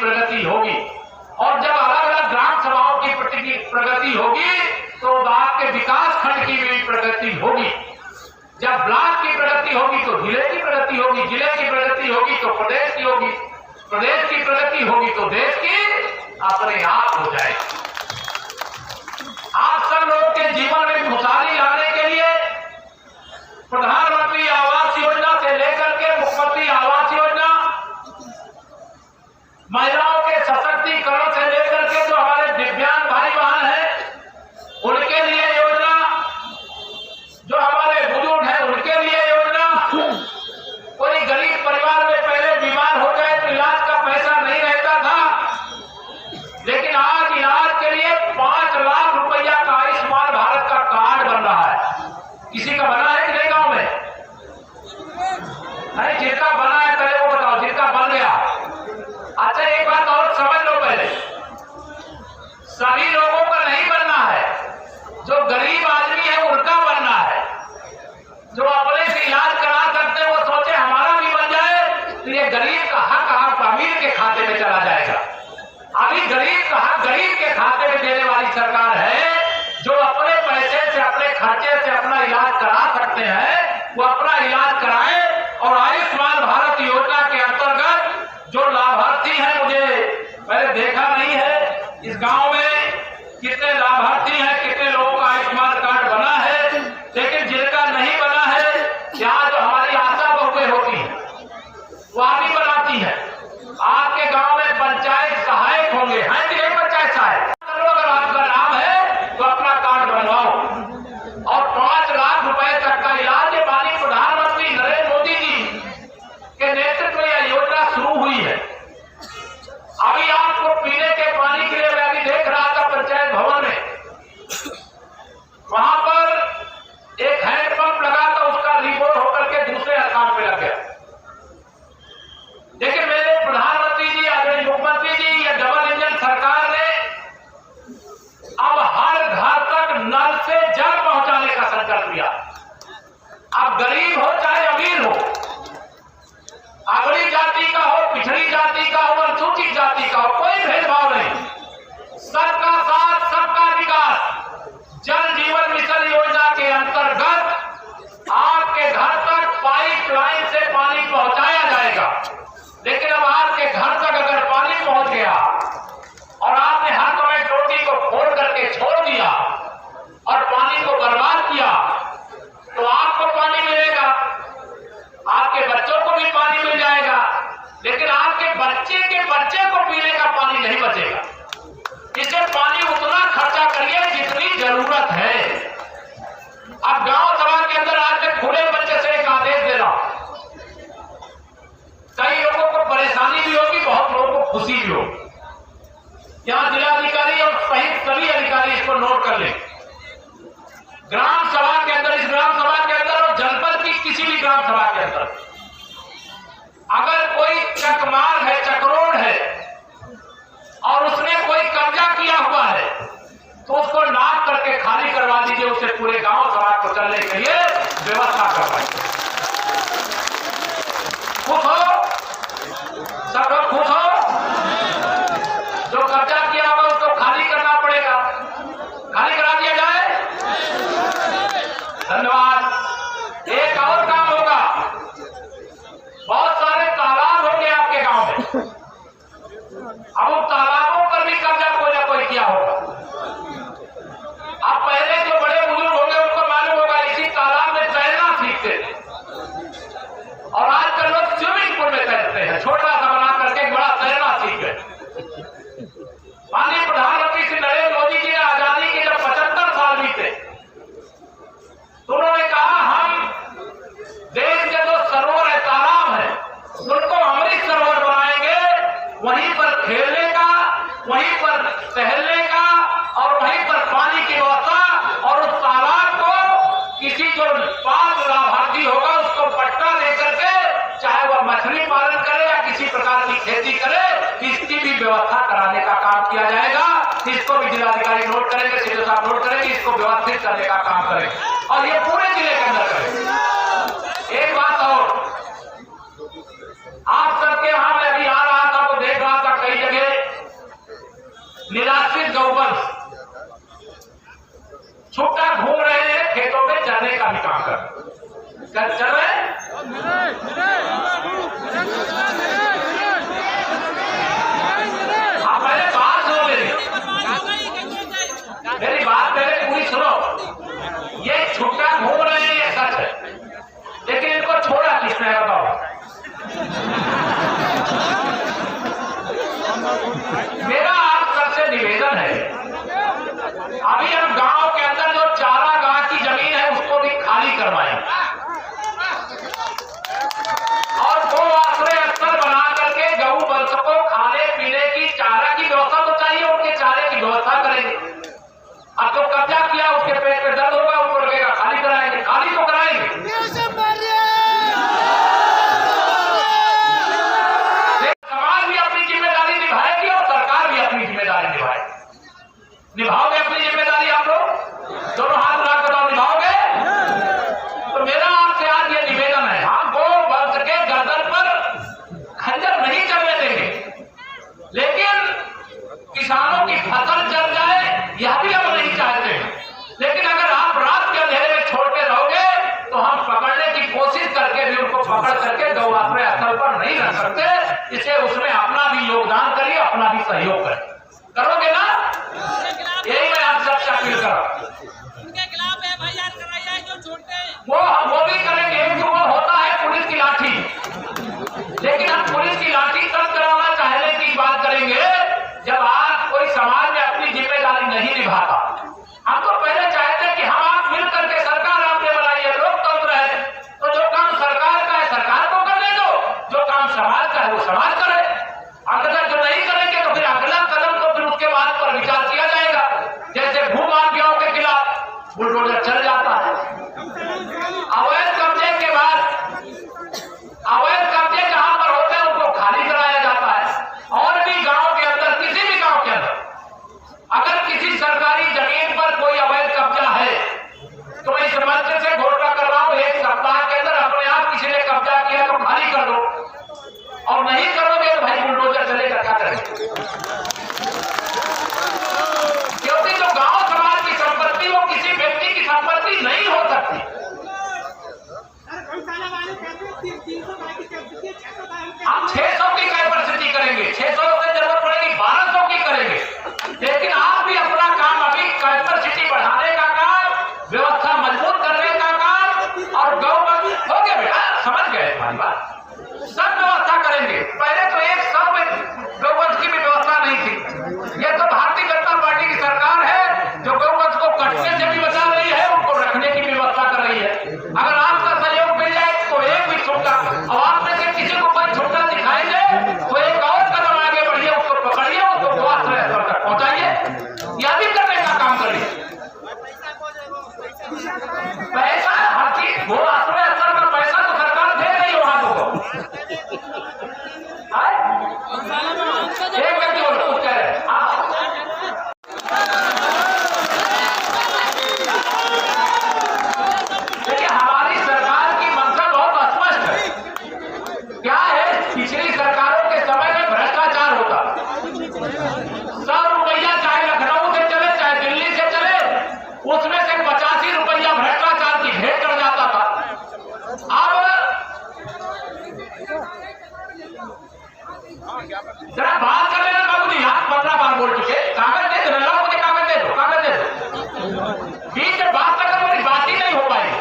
प्रगति होगी। और जब अलग अलग ग्राम सभाओं की प्रगति होगी तो आपके विकास खंड की भी प्रगति होगी। जब ब्लॉक की प्रगति होगी तो जिले की प्रगति होगी, जिले की प्रगति होगी तो प्रदेश की होगी, प्रदेश की प्रगति होगी तो देश की अपने आप हो जाएगी। आप सब लोग के जीवन में खुशहाली लाने के लिए प्रधानमंत्री आवास योजना से लेकर के मुख्यमंत्री आवास योजना, महिलाओं के सशक्तिकरण से लेकर के जो हमारे दिव्यांग भाई बहन हैं उनके लिए योजना, जो हमारे बुजुर्ग हैं उनके लिए योजना, कोई गरीब परिवार में पहले बीमार हो जाए तो इलाज का पैसा नहीं रहता था, लेकिन आज इलाज के लिए 5 लाख रुपया का आयुष्मान भारत का कार्ड बन रहा है। किसी का बना है कि नहीं गांव में? नहीं, जिनका बना है पहले वो बताओ, जिनका बन गया। अच्छा एक बात और समझ लो, पहले सभी लोगों का नहीं बनना है, जो गरीब आदमी है उनका बनना है। जो अपने से इलाज करा सकते हैं वो सोचे हमारा भी बन जाए तो ये गरीब का हक अमीर के खाते में चला जाएगा। अभी गरीब का हक गरीब के खाते में देने वाली सरकार है। जो अपने पैसे से अपने खर्चे से अपना इलाज करा सकते हैं वो अपना इलाज कराएं। और आयुष्मान भारत योजना के अंतर्गत जो लाभार्थी हैं, मुझे मैंने देखा नहीं है इस गांव में कितने लाभार्थी हैं, कितने लोगों का आयुष्मान कार्ड बना है, लेकिन जिनका नहीं बना है, यहाँ जो हमारी आशा बहुएं होती हैं वो भी बनाती है। आपके गांव में पंचायत सहायक होंगे, हैं कि नहीं? पंचायत सहायक अगर आपका नाम है तो अपना कार्ड बनवाओ और 5 लाख रुपए तक का इलाज। ये माननीय प्रधानमंत्री नरेंद्र मोदी जी के नेतृत्व में यह योजना शुरू हुई है। अभी आपको पीने के पानी के लिए मैं अभी देख रहा था पंचायत भवन में, वहां पर एक हैंडपंप लगा था, उसका रिपोर्ट होकर के दूसरे स्थान पे लग गया। लेकिन मेरे प्रधानमंत्री जी, आदरणीय मुख्यमंत्री जी, या डबल इंजन सरकार ने अब हर घर तक नल से जल पहुंचाने का संकल्प लिया। अब गरीब हो चाहे अमीर हो, अगड़ी जाति का हो, पिछड़ी जाति का हो, अनुसूचित जाति का हो, कोई भेदभाव नहीं। सबका साथ सबका विकास। जल जीवन मिशन योजना के अंतर्गत आपके घर तक पाइपलाइन से पानी पहुंचाया जाएगा। लेकिन अब आपके घर तक अगर पानी पहुंच गया और आपने हर समय टोटी को खोल करके छोड़ दिया और पानी को बर्बाद किया तो आपको पानी मिलेगा, आपके बच्चों को भी पानी मिल जाएगा, लेकिन आपके बच्चे के बच्चे को पीने का पानी नहीं बचेगा। इसे पानी उतना खर्चा करिए जितनी जरूरत है। अब गांव सभा के अंदर आज मैं खुले बच्चे से एक आदेश दे रहा हूं। कई लोगों को परेशानी भी होगी, बहुत लोगों को खुशी भी होगी। यहां जिलाधिकारी और सहित सभी अधिकारी इसको नोट कर लें। ग्राम सभा के अंदर, इस ग्राम सभा के अंदर और जनपद की किसी भी ग्राम सभा के अंदर अगर कोई चकमार है, चक्रोड़ है और उसने कोई कब्जा किया हुआ है तो उसको नाप करके खाली करवा दीजिए। उसे पूरे गांव समाज को चलने के लिए व्यवस्था करवाइए। खुश हो सब लोग, खुश हो। जो कब्जा किया होगा उसको खाली करना पड़ेगा, खाली करा दिया जाए। धन्यवाद। एक और काम होगा, बहुत सारे तालाब होंगे आपके गांव में, अब उन तालाबों पर भी कब्जा कोई ना कोई किया होगा। अब पहले जो बड़े बुजुर्ग होंगे उनको मालूम होगा, इसी तालाब में तैरना सीखते थे और आजकल लोग स्विमिंग पूल में तैरते हैं, छोटा सा बना करके बड़ा तैरना सीख गए। माननीय प्रधानमंत्री श्री नरेंद्र मोदी जी ने आजादी के जब 75 साल बीते तो उन्होंने कहा हम देश के जो सरोवर है, तालाब है, उनको अमृत सरोवर बनाएंगे। वहीं पर खेलने का, वहीं पर टहलने का और वहीं पर पानी की व्यवस्था, और उस तालाब को किसी जो पात्र लाभार्थी होगा उसको पट्टा लेकर के, चाहे वह मछली पालन करे या किसी प्रकार की खेती करे, इसकी भी व्यवस्था कराने का काम किया जाएगा। इसको भी जिलाधिकारी नोट करेंगे, सीधे साहब नोट करेंगे, इसको व्यवस्थित करने का काम करेंगे और ये पूरे जिले के अंदर करेंगे। एक बात और, आप सबके यहाँ मैं अभी आ रहा था तो देख रहा था कई जगह छुट्टा घूम रहे हैं, खेतों में चरने का भी काम कर चल रहे हैं। आप पहले बात सुनो, मेरी बात पहले पूरी सुनो। ये छुट्टा घूम रहे हैं, ये सच है, लेकिन इनको छोड़ा किसने बताओ? मेरा आप सबसे निवेदन है, अभी हम गांव के अंदर जो चारा गांव की जमीन है उसको भी खाली करवाएं और वो आश्रय स्थल बना करके गऊ वंश को खाने पीने की चारा की व्यवस्था तो चाहिए, उनके चारे की व्यवस्था करेंगे। अब तो कब्जा किया, उसके पेट पे दर्द होगा, उसको लगेगा खाली कराएंगे, खाली तो कराएंगे। समाज भी अपनी जिम्मेदारी निभाएगी और सरकार भी अपनी जिम्मेदारी निभाएगी। निभाओगे अपनी जिम्मेदारी? आप लोग दोनों हाथ उठा कर निभाओगे? तो मेरा आपसे आज ये निवेदन है, हम गौ वंश के गर्दन पर खंजर नहीं चलने देंगे, लेकिन किसानों की फसल जल जाए यह भी हम नहीं चाहते। लेकिन अगर आप रात के अंधेरे में छोड़ते रहोगे तो हम पकड़ने की कोशिश करके भी उनको पकड़ करके गौ आश्रय स्थल पर नहीं रख सकते। इसे उसमें अपना भी योगदान करिए, अपना भी सहयोग करिए। करोगे ना? यही मैं आप सबसे अपील कर रहा हूँ। उनके खिलाफ एफआईआर करवाइए जो छोड़ते हैं। वो भी करेंगे। एक जो वो होता है पुलिस की लाठी, लेकिन हम पुलिस की लाठी तब कराना चाहने की बात करेंगे जब आप कोई समाज में अपनी जिम्मेदारी नहीं निभाता। हम तो पहले चाहते हैं कि हम आप मिल करके सरकार आपने बनाई है, लोकतंत्र है, तो जो काम सरकार का है सरकार को करने दो, जो काम समाज का है वो समाज करे। अगर जो नहीं करेंगे तो फिर अगला कदम तो फिर उसके बाद पर विचार किया जाएगा। जैसे भूमाफियाओं के खिलाफ बुलडोजर चल जाता है, अवैध कब्जे के बाद अवैध कब्जे जहां पर होते हैं उनको खाली कराया जाता है। और भी गांव के अंदर, किसी भी गांव के अंदर अगर किसी सरकारी जमीन पर कोई अवैध कब्जा है तो मैं इस मंच से घोषणा कर रहा हूं, एक सप्ताह के अंदर अपने आप किसी ने कब्जा किया तो खाली कर दो, और नहीं करोगे तो भाई बुलडोजर चलेगा, क्या करेंगे? क्योंकि जो गांव समाज की संपत्ति वो किसी व्यक्ति की संपत्ति नहीं हो सकती। हम 600 की कैपेसिटी करेंगे, 600 से जरूरत पड़ेगी 1200 की करेंगे, लेकिन आप भी अपना काम अभी कैपेसिटी बढ़ाने का काम, व्यवस्था मजबूत करने का काम, और गौ वंश हो गया बेटा, समझ गए हमारी बात, सब व्यवस्था करेंगे। पहले तो एक सौ में गौवंश की भी व्यवस्था नहीं थी। ये तो भारतीय जनता पार्टी की सरकार है जो गौवंश को कटने से भी बचा रही है, उनको रखने की व्यवस्था कर रही है। अगर आपका सहयोग मिल जाए तो एक भी छुट्टा, और आप में से किसी को कोई छुट्टा दिखाई दे तो एक और कदम आगे बढ़िए, उसको पकड़िए, उसको गौ आश्रय स्थल तक पहुंचाइए, यह भी करने का काम करिए। पैसा हर चीज, गौ आश्रय स्थल का पैसा तो सरकार दे रही है वहां को। एक व्यक्ति और कुछ कह रहे हैं, देखिए हमारी सरकार की मंशा बहुत स्पष्ट है। क्या है, पिछली सरकारों के समय में भ्रष्टाचार होता, 100 रुपया चाहे लखनऊ से चले चाहे दिल्ली से चले, उसमें से 85 रुपया भ्रष्टाचार की भेंट कर जाता था। अब जरा बात कर लेना बाबू जी, आप 15 बार बोल चुके, कागज दे दो, लाओ मुझे कागज दे दो, कागज दे दो। बीच में बात अगर मेरी बात ही नहीं हो पाएगी,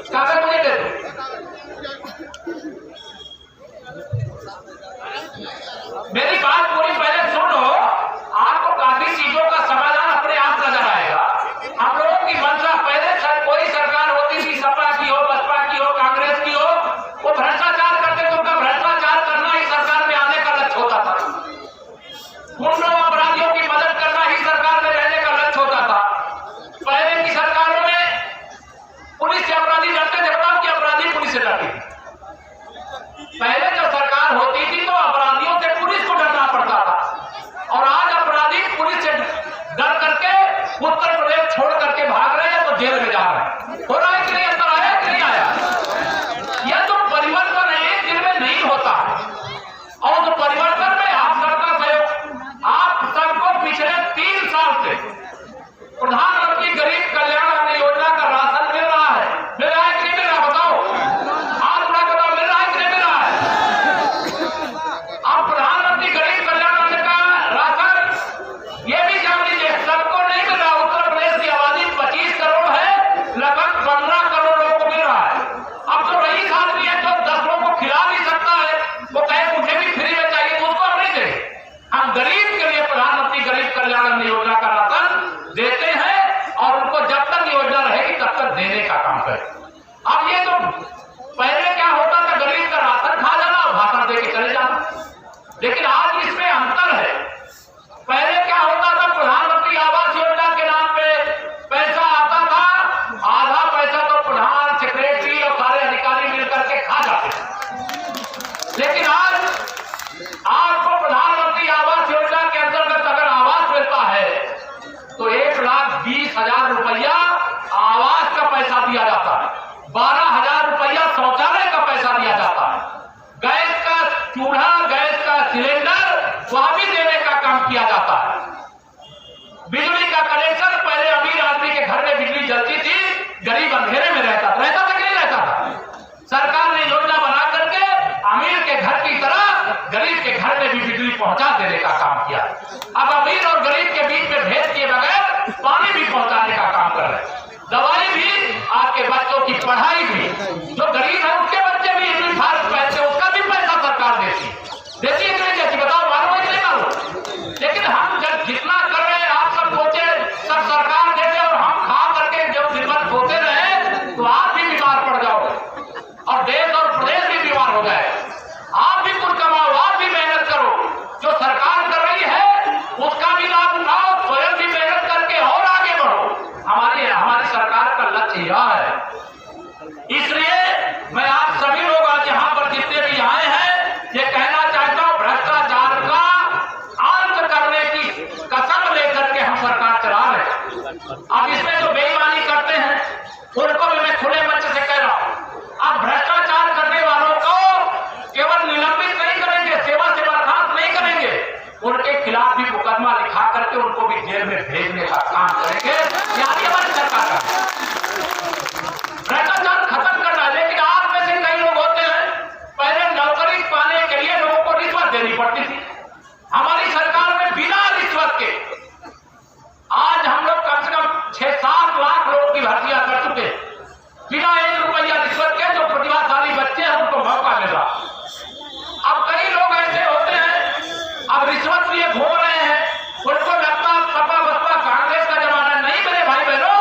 कागज मुझे दे दो। मेरी बात पूरी पहले सुन लो, आपको काफी चीजों का समाधान अपने आप नजर आएगा। हम लोगों की मंशा पहले कोई सरकार होती थी, सपा की हो, बसपा की हो, कांग्रेस की हो, वो भ्रष्टाचार करते थे, उनका भ्रष्टाचार करना ही सरकार में आने का लक्ष्य होता था। गुंडों अपराधियों की मदद करना ही सरकार में रहने का लक्ष्य होता था। पहले की सरकारों में पुलिस से अपराधी लड़ते थे, बताओ कि अपराधी पुलिस से अब इसमें जो बेईमानी करते हैं उनको भी मैं खुले मंच से कह रहा हूं, अब भ्रष्टाचार करने वालों को केवल निलंबित नहीं करेंगे, सेवा से बर्खास्त नहीं करेंगे, उनके खिलाफ भी मुकदमा लिखा करके उनको भी जेल में भेजने का काम करेंगे। यही हमारी सरकार का भ्रष्टाचार खत्म करना है। लेकिन आप में से कई लोग होते हैं, पहले नौकरी पाने के लिए लोगों को रिश्वत देनी पड़ती थी। हमारी सरकार में बिना रिश्वत के आज हम लोग कम से कम 6-7 लाख लोगों की भर्तियां कर चुके हैं, बिना 1 रुपया रिश्वत के। जो प्रतिभाशाली बच्चे हैं उनको मौका मिल रहा। अब कई लोग ऐसे होते हैं, अब रिश्वत लिए घूम रहे हैं, उनको लगता सपा बसपा कांग्रेस का जमाना नहीं। मेरे भाई बहनों,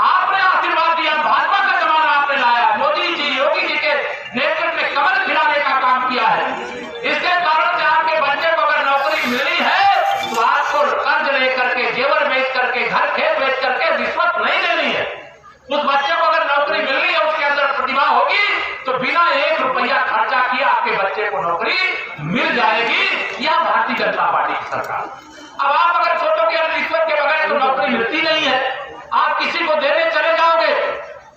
आपने आशीर्वाद दिया, भाजपा का जमाना आपने लाया, मोदी जी योगी जी के नेतृत्व में कमल खिलाने का काम किया है। इसके कारण से आपके बच्चे को अगर नौकरी मिली है तो आपको कर्ज लेकर के, जेवर बेच करके, घर खेत बेच करके रिश्वत नहीं देनी है। उस बच्चे को अगर नौकरी मिल रही है, उसके अंदर प्रतिभा होगी तो बिना 1 रुपया खर्चा किए आपके बच्चे को नौकरी मिल जाएगी। यह भारतीय जनता पार्टी की सरकार। अब आप अगर सोचोगे रिश्वत के बगैर तो नौकरी मिलती नहीं है, आप किसी को देने चले जाओगे,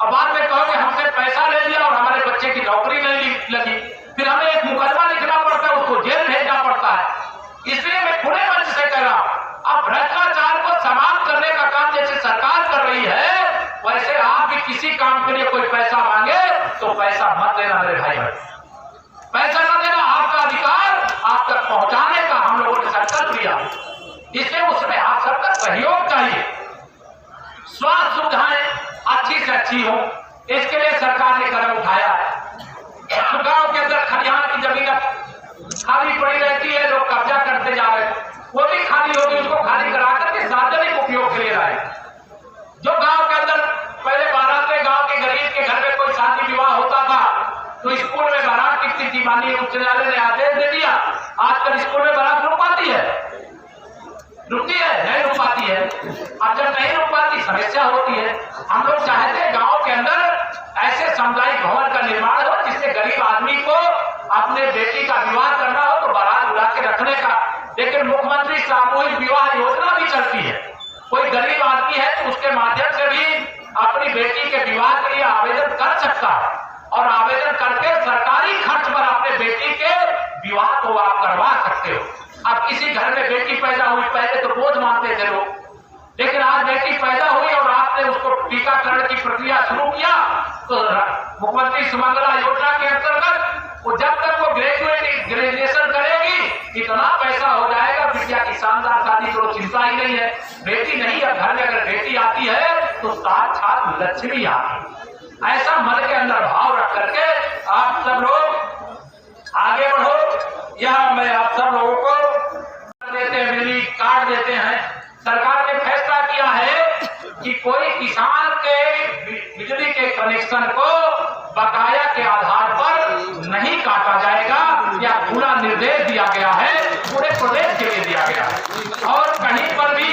अब बाद में कहोगे हमसे पैसा ले लिया और हमारे बच्चे की नौकरी नहीं लगी, फिर हमें एक मुकदमा लिखना पड़ता है, उसको जेल भेजना पड़ता है। इसलिए मैं खुले मंच से कह रहा हूं, अब भ्रष्टाचार को समाप्त करने का काम जैसे सरकार कर रही है, वैसे आप भी किसी काम के लिए कोई पैसा मांगे तो पैसा मत देना मेरे भाई बहन, पैसा न देना। आपका अधिकार आप तक पहुंचाने का हम लोगों ने संकल्प लिया, इसलिए उसमें आप सबका सहयोग चाहिए। स्वास्थ्य सुविधाएं अच्छी से अच्छी हो, इसके लिए सरकार ने कदम उठाया है। गांव के अंदर खलिहान की जमीन खाली पड़ी रहती है, लोग कब्जा करते जा रहे हैं, वो भी खाली होगी, उसको खाली करा करके सार्वजनिक उपयोग के लिए लाए। जो गांव के अंदर पहले बारातें, गांव के गरीब के घर में कोई शादी विवाह होता था तो स्कूल में बारात टिकती थी, माननीय उच्च न्यायालय ने आदेश दे दिया, आजकल स्कूल में बारात रुक पाती है, रुकती है नहीं रुक पाती है। अब जब नहीं रुक पाती समस्या होती है। हम लोग चाहते हैं गांव के अंदर ऐसे सामुदायिक भवन का निर्माण हो जिससे गरीब आदमी को अपने बेटी का विवाह करना हो तो बारात बुला के रखने का। लेकिन मुख्यमंत्री सामूहिक विवाह योजना भी चलती है, कोई गरीब आदमी है तो उसके माध्यम से भी अपनी बेटी के विवाह के लिए आवेदन कर सकता है और आवेदन करके सरकारी खर्च पर अपने बेटी के विवाह को आप करवा सकते हो। अब किसी घर में बेटी पैदा हुई, पहले तो बोझ मानते थे लोग, लेकिन आज बेटी पैदा हुई और आपने उसको टीकाकरण की प्रक्रिया शुरू किया तो मुख्यमंत्री सुमंगला योजना के अंतर्गत वो जब तक वो ग्रेजुएशन करेगी इतना पैसा हो जाएगा, बिटिया की शानदार शादी करो, चिंता ही नहीं है। बेटी नहीं है घर में, अगर बेटी आती है तो साक्षात लक्ष्मी आती। ऐसा मन के अंदर भाव रख करके आप सब लोग आगे बढ़ो। यह मैं आप सब लोगों को देते हैं, बिजली कार्ड देते हैं। सरकार ने फैसला किया है कि कोई किसान के बिजली के कनेक्शन को बकाया के आधार पर नहीं काटा जाएगा, या पूरा निर्देश दिया गया है, पूरे प्रदेश के लिए दिया गया है। और कहीं पर भी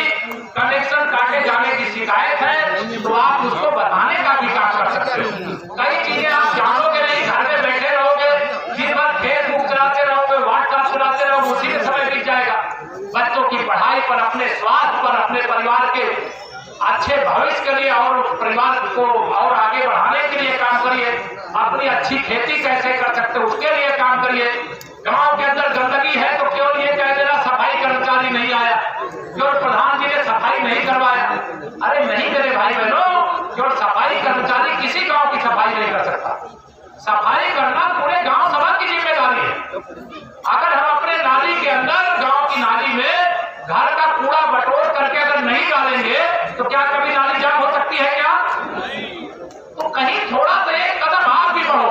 कनेक्शन काटे जाने की शिकायत है तो आप उसको बताने का भी काम कर सकते हो। कई चीजें आप जानोगे नहीं, घर में बैठे रहोगे, दिन भर फेसबुक चलाते रहोगे, व्हाट्सएप चलाते रहोगे, उसी में समय बीत जाएगा। बच्चों की पढ़ाई पर, अपने स्वास्थ्य पर, अपने परिवार के अच्छे भविष्य के लिए और उस परिवार को और आगे बढ़ाने के लिए काम करिए। अपनी अच्छी खेती कैसे कर सकते हो उसके लिए काम करिए। गांव के अंदर गंदगी है तो केवल ये कह देना सफाई कर्मचारी नहीं आया, केवल प्रधान जी ने सफाई नहीं करवाया। अरे नहीं मेरे भाई बहनों, केवल सफाई कर्मचारी किसी गांव की सफाई नहीं कर सकता। सफाई करना पूरे गांव सभा की जिम्मेदारी है। अगर हम अपने नाली के अंदर, गांव की नाली में घर का कूड़ा बटोर करके अगर नहीं डालेंगे तो क्या कभी नाली जाम हो सकती है क्या? तो कहीं थोड़ा सा एक कदम आप भी बढ़ो,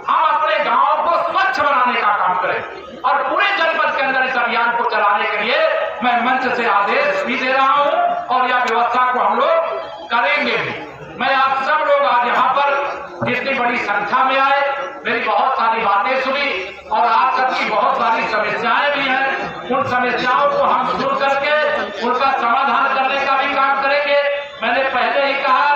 हम अपने गांव को स्वच्छ बनाने का काम करें और पूरे जनपद के अंदर इस अभियान को चलाने के लिए मैं मंच से आदेश भी दे रहा हूं और यह व्यवस्था को हम लोग करेंगे भी। मैं आप सब लोग आज यहाँ पर इतनी बड़ी संख्या में आए, मेरी बहुत सारी बातें सुनी और आप सबकी बहुत सारी समस्याएं भी हैं। उन समस्याओं को हम सुन करके उनका समाधान करने का भी काम करेंगे। मैंने पहले ही कहा,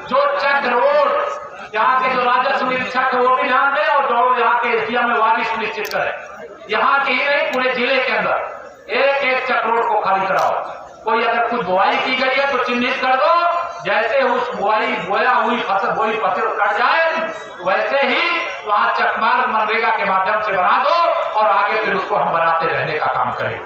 जो चक रोड यहाँ के जो राजस्व निरीक्षक है वो भी ध्यान दें और जो यहाँ के एसडीएम में वह भी सुनिश्चित करें। यहाँ के ही नहीं, पूरे जिले के अंदर एक एक चक रोड को खाली कराओ। कोई अगर कुछ बुआई की गई है तो चिन्हित कर दो जैसे उस बोया हुई फसल कट जाए वैसे ही वहां चकमार मनरेगा के माध्यम से बना दो और आगे फिर उसको हम बनाते रहने का काम करें।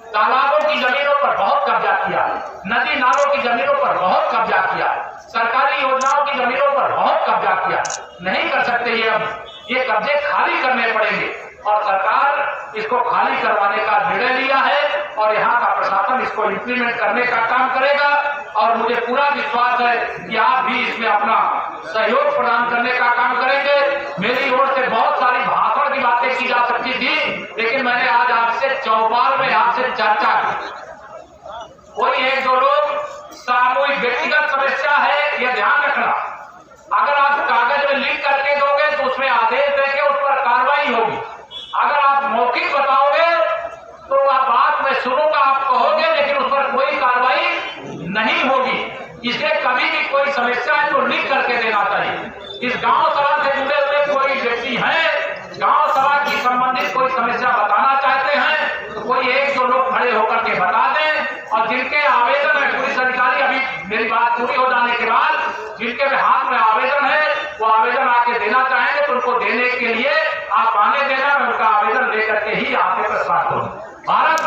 तालाबों की जमीनों पर बहुत कब्जा किया, नदी नालों की जमीनों पर बहुत कब्जा किया, सरकारी योजनाओं की जमीनों पर बहुत कब्जा किया। नहीं कर सकते ये, अब ये कब्जे खाली करने पड़ेंगे और सरकार इसको खाली करवाने का निर्णय लिया है और यहाँ का प्रशासन इसको इम्प्लीमेंट करने का काम करेगा। और मुझे पूरा विश्वास है कि आप भी इसमें अपना सहयोग प्रदान करने का काम करेंगे। मेरी ओर से बहुत सारी भाषण की बातें की जा सकती थी, लेकिन मैंने आज आपसे चौपाल में आपसे चर्चा की। कोई एक दो लोग सामूहिक व्यक्तिगत समस्या है, यह ध्यान रखना। अगर आप कागज में लिख करके दोगे तो उसमें आदेश देंगे, उस पर कार्रवाई होगी। अगर आप मौखिक बताओगे तो आप बात में सुनूंगा, आप कहोगे, लेकिन उस पर कोई कार्रवाई नहीं होगी। इसलिए कभी भी कोई समस्या है तो लिख करके देना चाहिए। इस गांव सभा से जुड़े हुए कोई व्यक्ति है, गांव सभा की संबंधित कोई समस्या बताना चाहते हैं तो कोई एक दो लोग खड़े होकर के बता दें। और जिनके आवेदन है, पुलिस अधिकारी अभी मेरी बात पूरी हो जाने के बाद जिनके हाथ में आवेदन है वो आवेदन आके देना चाहेंगे तो उनको देने के लिए आप आने देना, मैं उनका आवेदन लेकर के ही आपके प्रसाद करूँ। भारत